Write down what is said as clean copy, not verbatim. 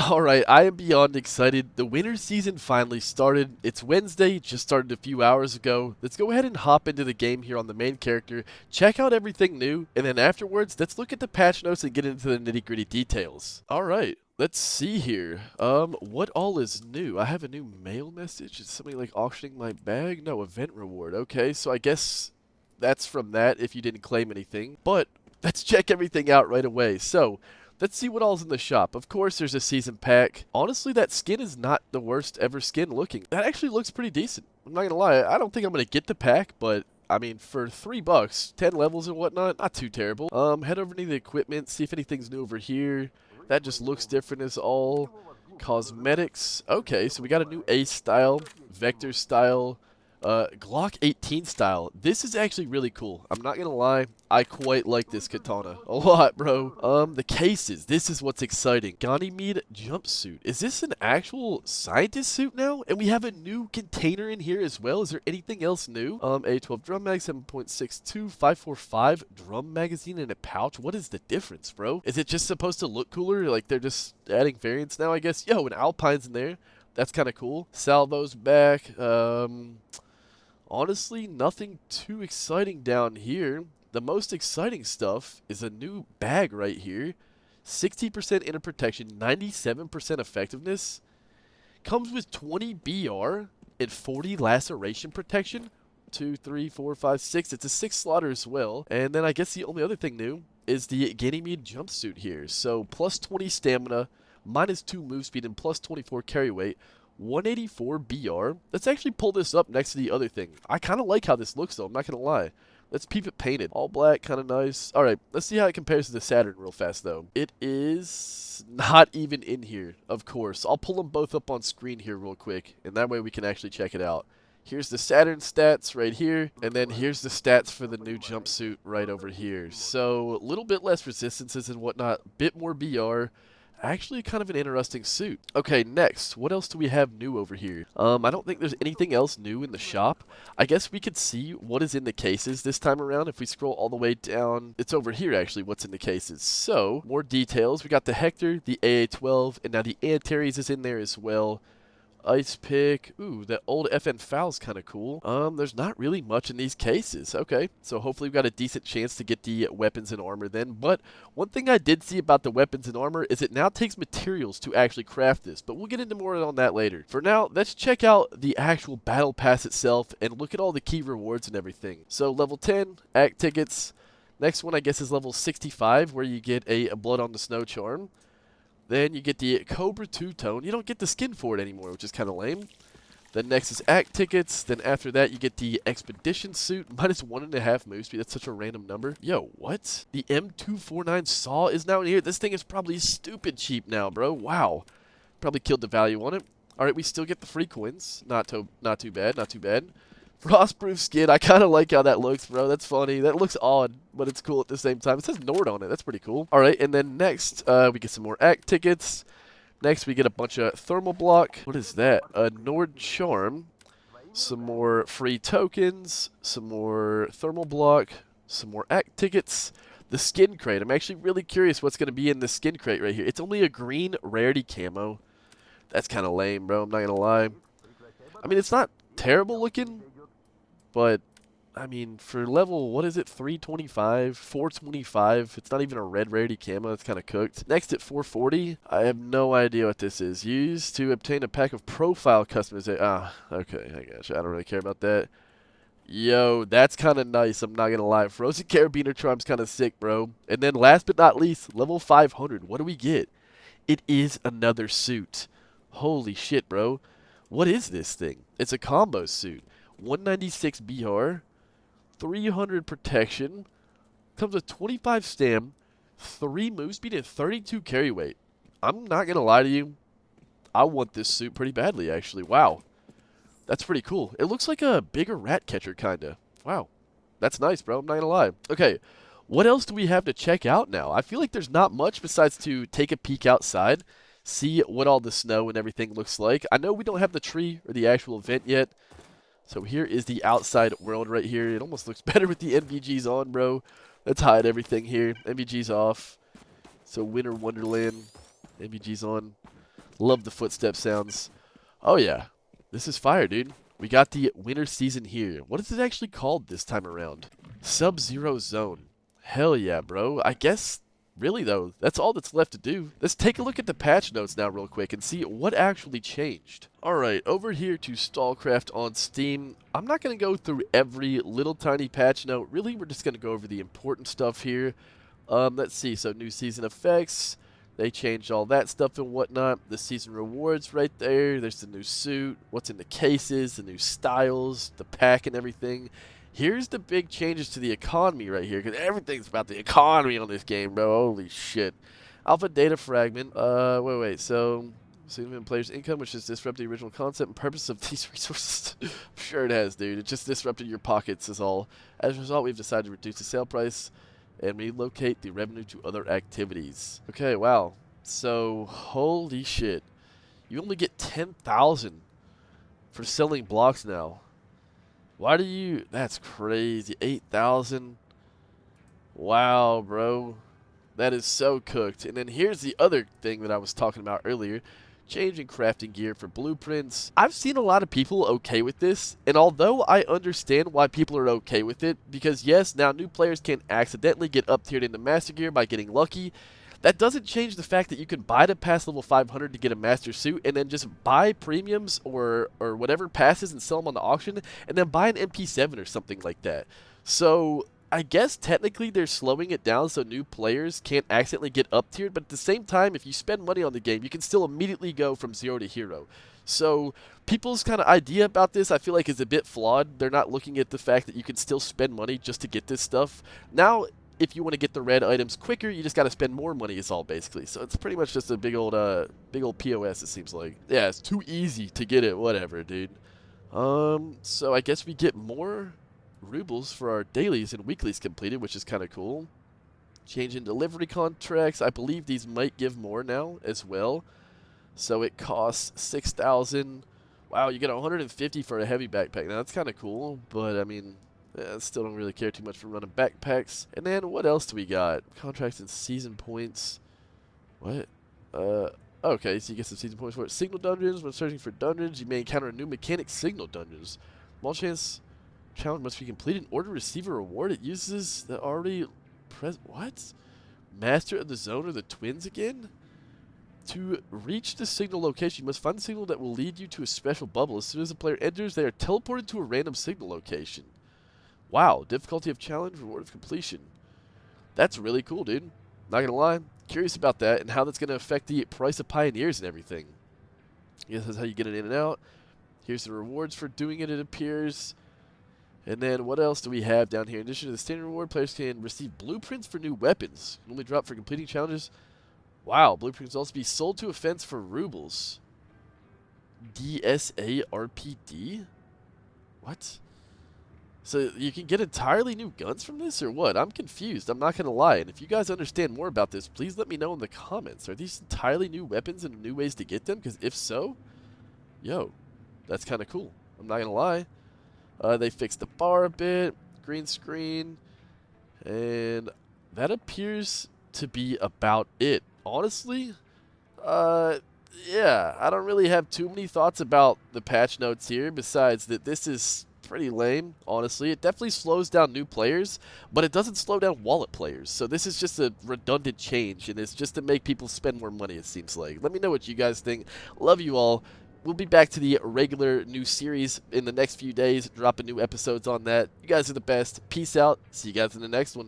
Alright, I am beyond excited. The winter season finally started. It's Wednesday, just started a few hours ago. Let's go ahead and hop into the game here on the main character, check out everything new, and then afterwards, let's look at the patch notes and get into the nitty-gritty details. Alright, let's see here. What all is new? I have a new mail message. It's something like auctioning my bag? No, event reward. Okay, so I guess that's from that if you didn't claim anything. But let's check everything out right away. So, let's see what all's in the shop. Of course, there's a season pack. Honestly, that skin is not the worst ever skin looking. That actually looks pretty decent. I'm not gonna lie. I don't think I'm gonna get the pack, but I mean, for $3, 10 levels and whatnot, not too terrible. Head over to the equipment, see if anything's new over here. That just looks different as all. Cosmetics. Okay, so we got a new Ace style, Vector style, Glock 18 style. This is actually really cool. I'm not gonna lie, I quite like this katana a lot, bro. The cases. This is what's exciting. Ganymede jumpsuit. Is this an actual scientist suit now? And we have a new container in here as well. Is there anything else new? A12 drum mag, 7.62, 545 drum magazine in a pouch. What is the difference, bro? Is it just supposed to look cooler? Like they're just adding variants now, I guess. Yo, and Alpine's in there. That's kind of cool. Salvo's back. Honestly, nothing too exciting down here. The most exciting stuff is a new bag right here. 60% inner protection, 97% effectiveness. Comes with 20 BR and 40 laceration protection. 2, 3, 4, 5, 6. It's a 6 slaughter as well. And then I guess the only other thing new is the Ganymede jumpsuit here. So plus 20 stamina, minus 2 move speed, and plus 24 carry weight. 184 BR. Let's actually pull this up next to the other thing. I kind of like how this looks though, I'm not going to lie. Let's peep it painted. All black, kind of nice. Alright, let's see how it compares to the Saturn real fast though. It is not even in here, of course. I'll pull them both up on screen here real quick, and that way we can actually check it out. Here's the Saturn stats right here, and then here's the stats for the new jumpsuit right over here. So, a little bit less resistances and whatnot, bit more BR. Actually, kind of an interesting suit. Okay, next, what else do we have new over here? I don't think there's anything else new in the shop. I guess we could see what is in the cases this time around. If we scroll all the way down, it's over here actually, what's in the cases. So, more details. We got the Hector, the AA-12, and now the Antares is in there as well. Ice pick. Ooh, that old FN Foul's kind of cool. There's not really much in these cases. Okay, so hopefully we've got a decent chance to get the weapons and armor then. But one thing I did see about the weapons and armor is it now takes materials to actually craft this. But we'll get into more on that later. For now, let's check out the actual battle pass itself and look at all the key rewards and everything. So level 10, act tickets. Next one I guess is level 65 where you get a Blood on the Snow charm. Then you get the Cobra two-tone. You don't get the skin for it anymore, which is kind of lame. Then next is act tickets. Then after that, you get the expedition suit. Minus 1.5 move speed. That's such a random number. Yo, what? The M249 saw is now in here. This thing is probably stupid cheap now, bro. Wow. Probably killed the value on it. Alright, we still get the free coins. Not too bad, not too bad. Frostproof skin. I kind of like how that looks, bro. That's funny. That looks odd, but it's cool at the same time. It says Nord on it. That's pretty cool. All right, and then next, we get some more act tickets. Next, we get a bunch of thermal block. What is that? A Nord charm. Some more free tokens. Some more thermal block. Some more act tickets. The skin crate. I'm actually really curious what's going to be in the skin crate right here. It's only a green rarity camo. That's kind of lame, bro. I'm not going to lie. I mean, it's not terrible looking. But, I mean, for level, what is it, 325, 425, it's not even a red rarity camo, it's kind of cooked. Next at 440, I have no idea what this is. Used to obtain a pack of profile customization. Ah, okay, I guess, I don't really care about that. Yo, that's kind of nice, I'm not going to lie. Frozen Carabiner Charm's kind of sick, bro. And then last but not least, level 500, what do we get? It is another suit. Holy shit, bro. What is this thing? It's a combo suit. 196 BR, 300 protection, comes with 25 stam, 3 move speed, and 32 carry weight. I'm not going to lie to you, I want this suit pretty badly, actually. Wow. That's pretty cool. It looks like a bigger rat catcher, kind of. Wow. That's nice, bro. I'm not going to lie. Okay, what else do we have to check out now? I feel like there's not much besides to take a peek outside, see what all the snow and everything looks like. I know we don't have the tree or the actual event yet. So here is the outside world right here. It almost looks better with the NVGs on, bro. Let's hide everything here. NVGs off. So Winter Wonderland. NVGs on. Love the footstep sounds. Oh yeah, this is fire, dude. We got the winter season here. What is it actually called this time around? Sub-Zero Zone. Hell yeah, bro. I guess, really though, that's all that's left to do. Let's take a look at the patch notes now real quick and see what actually changed. Alright, over here to Stalcraft on Steam. I'm not going to go through every little tiny patch note. Really, we're just going to go over the important stuff here. Let's see. So, new season effects. They changed all that stuff and whatnot. The season rewards right there. There's the new suit. What's in the cases. The new styles. The pack and everything. Here's the big changes to the economy right here. Because everything's about the economy on this game, bro. Holy shit. Alpha data fragment. Wait. So, significant players' income, which has disrupted the original concept and purpose of these resources. I'm sure it has, dude. It just disrupted your pockets is all. As a result, we've decided to reduce the sale price and relocate the revenue to other activities. Okay, wow. So, holy shit. You only get 10,000 for selling blocks now. Why do you... That's crazy. 8,000. Wow, bro. That is so cooked. And then here's the other thing that I was talking about earlier. Changing crafting gear for blueprints. I've seen a lot of people okay with this, and although I understand why people are okay with it, because yes, now new players can accidentally get up-tiered into master gear by getting lucky, that doesn't change the fact that you can buy to pass level 500 to get a master suit, and then just buy premiums or whatever passes and sell them on the auction, and then buy an MP7 or something like that. So I guess technically they're slowing it down so new players can't accidentally get up-tiered, but at the same time, if you spend money on the game, you can still immediately go from 0 to hero. So people's kind of idea about this, I feel like, is a bit flawed. They're not looking at the fact that you can still spend money just to get this stuff. Now, if you want to get the red items quicker, you just got to spend more money is all, basically. So it's pretty much just a big old POS, it seems like. Yeah, it's too easy to get it, whatever, dude. So I guess we get more rubles for our dailies and weeklies completed, which is kind of cool. Change in delivery contracts. I believe these might give more now as well. So it costs 6,000. Wow, you get 150 for a heavy backpack. Now that's kind of cool, but I mean, I still don't really care too much for running backpacks. And then what else do we got? Contracts and season points. What? Okay, so you get some season points for it. Signal dungeons. When searching for dungeons, you may encounter a new mechanic, signal dungeons. Small chance challenge must be completed in order to receive a reward. It uses the already what? Master of the Zone or the Twins again? To reach the signal location, you must find the signal that will lead you to a special bubble. As soon as the player enters, they are teleported to a random signal location. Wow, difficulty of challenge, reward of completion. That's really cool, dude. Not gonna lie, curious about that and how that's gonna affect the price of pioneers and everything. I guess that's how you get it in and out. Here's the rewards for doing it, it appears. And then what else do we have down here? In addition to the standard reward, players can receive blueprints for new weapons. Only drop for completing challenges. Wow, blueprints also be sold to a fence for rubles. DSA RPD? What? So you can get entirely new guns from this or what? I'm confused. I'm not going to lie. And if you guys understand more about this, please let me know in the comments. Are these entirely new weapons and new ways to get them? Because if so, yo, that's kind of cool. I'm not going to lie. They fixed the bar a bit, green screen, and that appears to be about it. Honestly, yeah, I don't really have too many thoughts about the patch notes here, besides that this is pretty lame, honestly. It definitely slows down new players, but it doesn't slow down wallet players. So this is just a redundant change, and it's just to make people spend more money, it seems like. Let me know what you guys think. Love you all. We'll be back to the regular new series in the next few days, dropping new episodes on that. You guys are the best. Peace out. See you guys in the next one.